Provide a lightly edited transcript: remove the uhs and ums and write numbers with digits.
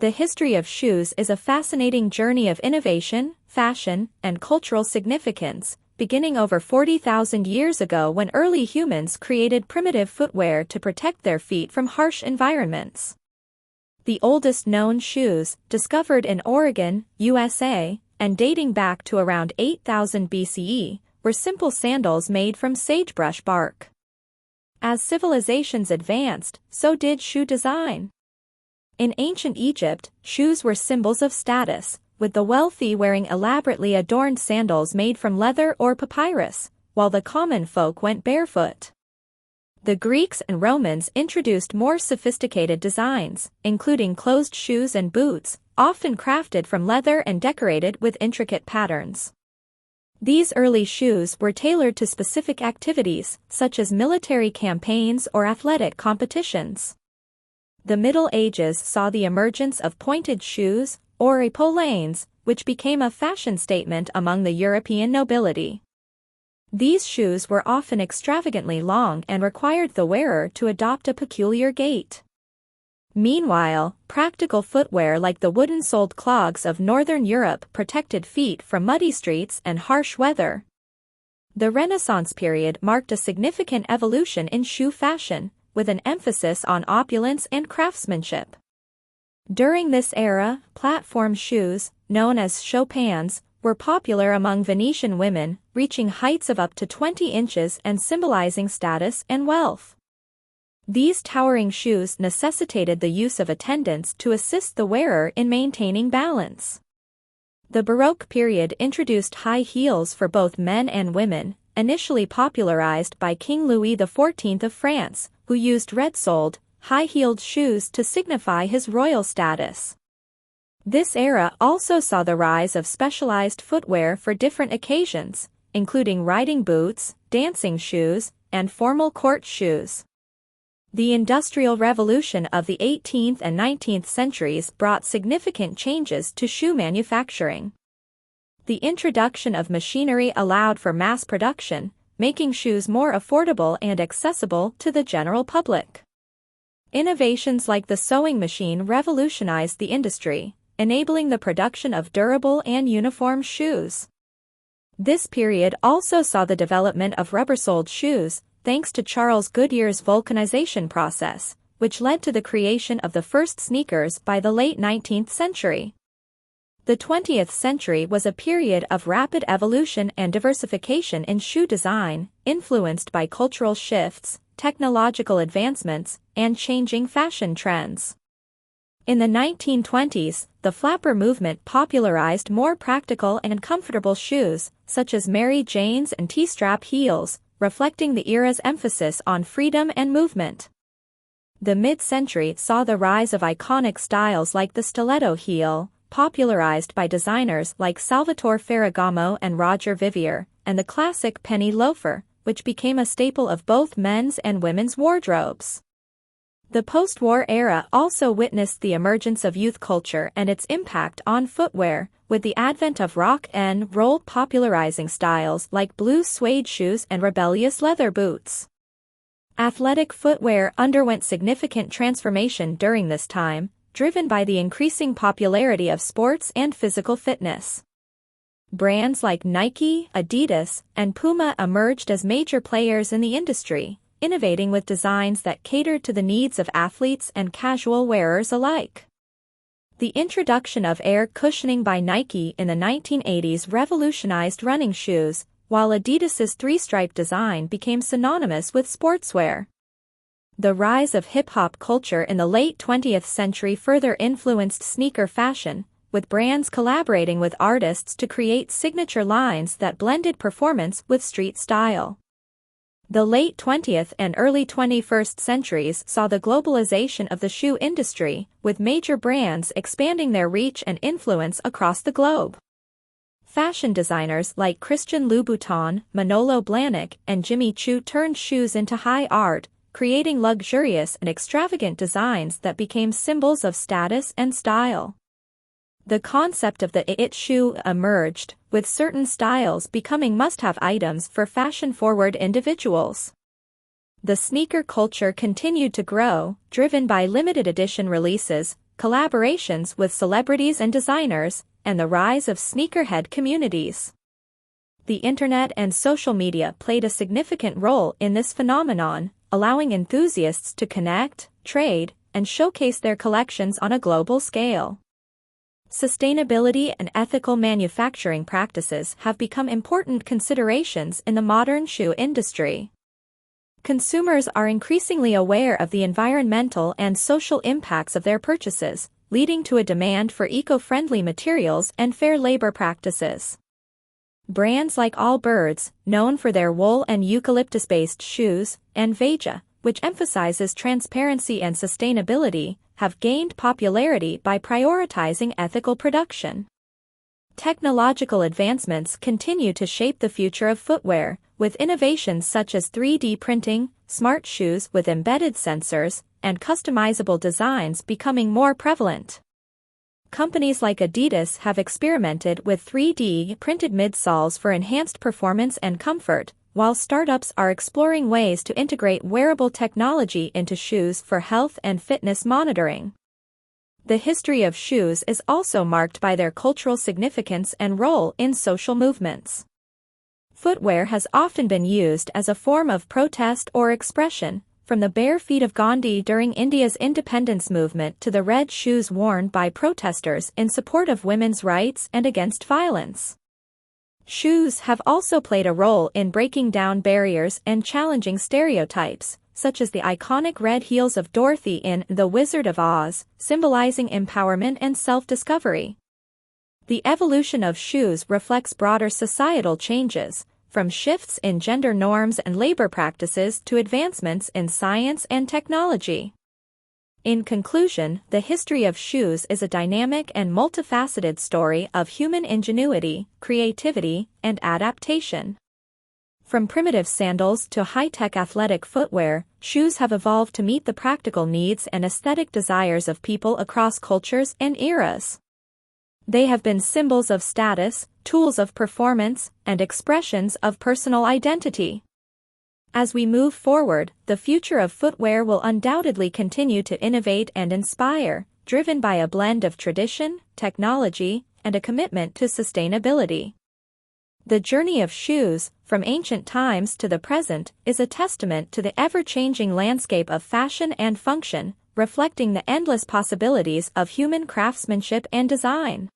The history of shoes is a fascinating journey of innovation, fashion, and cultural significance, beginning over 40,000 years ago when early humans created primitive footwear to protect their feet from harsh environments. The oldest known shoes, discovered in Oregon, USA, and dating back to around 8000 BCE, were simple sandals made from sagebrush bark. As civilizations advanced, so did shoe design. In ancient Egypt, shoes were symbols of status, with the wealthy wearing elaborately adorned sandals made from leather or papyrus, while the common folk went barefoot. The Greeks and Romans introduced more sophisticated designs, including closed shoes and boots, often crafted from leather and decorated with intricate patterns. These early shoes were tailored to specific activities, such as military campaigns or athletic competitions. The Middle Ages saw the emergence of pointed shoes, or epaulettes, which became a fashion statement among the European nobility. These shoes were often extravagantly long and required the wearer to adopt a peculiar gait. Meanwhile, practical footwear like the wooden-soled clogs of Northern Europe protected feet from muddy streets and harsh weather. The Renaissance period marked a significant evolution in shoe fashion, with an emphasis on opulence and craftsmanship. During this era, platform shoes, known as chopins, were popular among Venetian women, reaching heights of up to 20 inches and symbolizing status and wealth. These towering shoes necessitated the use of attendants to assist the wearer in maintaining balance. The Baroque period introduced high heels for both men and women, initially popularized by King Louis XIV of France, who used red-soled, high-heeled shoes to signify his royal status. This era also saw the rise of specialized footwear for different occasions, including riding boots, dancing shoes, and formal court shoes. The Industrial Revolution of the 18th and 19th centuries brought significant changes to shoe manufacturing. The introduction of machinery allowed for mass production, making shoes more affordable and accessible to the general public. Innovations like the sewing machine revolutionized the industry, enabling the production of durable and uniform shoes. This period also saw the development of rubber-soled shoes, thanks to Charles Goodyear's vulcanization process, which led to the creation of the first sneakers by the late 19th century. The 20th century was a period of rapid evolution and diversification in shoe design, influenced by cultural shifts, technological advancements, and changing fashion trends. In the 1920s, the flapper movement popularized more practical and comfortable shoes, such as Mary Jane's and T-strap heels, reflecting the era's emphasis on freedom and movement. The mid-century saw the rise of iconic styles like the stiletto heel, popularized by designers like Salvatore Ferragamo and Roger Vivier, and the classic penny loafer, which became a staple of both men's and women's wardrobes. The post-war era also witnessed the emergence of youth culture and its impact on footwear, with the advent of rock and roll popularizing styles like blue suede shoes and rebellious leather boots. Athletic footwear underwent significant transformation during this time, driven by the increasing popularity of sports and physical fitness. Brands like Nike, Adidas, and Puma emerged as major players in the industry, innovating with designs that catered to the needs of athletes and casual wearers alike. The introduction of air cushioning by Nike in the 1980s revolutionized running shoes, while Adidas's three-stripe design became synonymous with sportswear. The rise of hip-hop culture in the late 20th century further influenced sneaker fashion, with brands collaborating with artists to create signature lines that blended performance with street style. The late 20th and early 21st centuries saw the globalization of the shoe industry, with major brands expanding their reach and influence across the globe. Fashion designers like Christian Louboutin, Manolo Blahnik, and Jimmy Choo turned shoes into high art, creating luxurious and extravagant designs that became symbols of status and style. The concept of the it shoe emerged, with certain styles becoming must-have items for fashion-forward individuals. The sneaker culture continued to grow, driven by limited edition releases, collaborations with celebrities and designers, and the rise of sneakerhead communities. The internet and social media played a significant role in this phenomenon, allowing enthusiasts to connect, trade, and showcase their collections on a global scale. Sustainability and ethical manufacturing practices have become important considerations in the modern shoe industry. Consumers are increasingly aware of the environmental and social impacts of their purchases, leading to a demand for eco-friendly materials and fair labor practices. Brands like Allbirds, known for their wool and eucalyptus-based shoes, and Veja, which emphasizes transparency and sustainability, have gained popularity by prioritizing ethical production. Technological advancements continue to shape the future of footwear, with innovations such as 3D printing, smart shoes with embedded sensors, and customizable designs becoming more prevalent. Companies like Adidas have experimented with 3D printed midsoles for enhanced performance and comfort, while startups are exploring ways to integrate wearable technology into shoes for health and fitness monitoring. The history of shoes is also marked by their cultural significance and role in social movements. Footwear has often been used as a form of protest or expression, from the bare feet of Gandhi during India's independence movement to the red shoes worn by protesters in support of women's rights and against violence. Shoes have also played a role in breaking down barriers and challenging stereotypes, such as the iconic red heels of Dorothy in The Wizard of Oz, symbolizing empowerment and self-discovery. The evolution of shoes reflects broader societal changes, from shifts in gender norms and labor practices to advancements in science and technology. In conclusion, the history of shoes is a dynamic and multifaceted story of human ingenuity, creativity, and adaptation. From primitive sandals to high-tech athletic footwear, shoes have evolved to meet the practical needs and aesthetic desires of people across cultures and eras. They have been symbols of status, tools of performance, and expressions of personal identity. As we move forward, the future of footwear will undoubtedly continue to innovate and inspire, driven by a blend of tradition, technology, and a commitment to sustainability. The journey of shoes, from ancient times to the present, is a testament to the ever-changing landscape of fashion and function, reflecting the endless possibilities of human craftsmanship and design.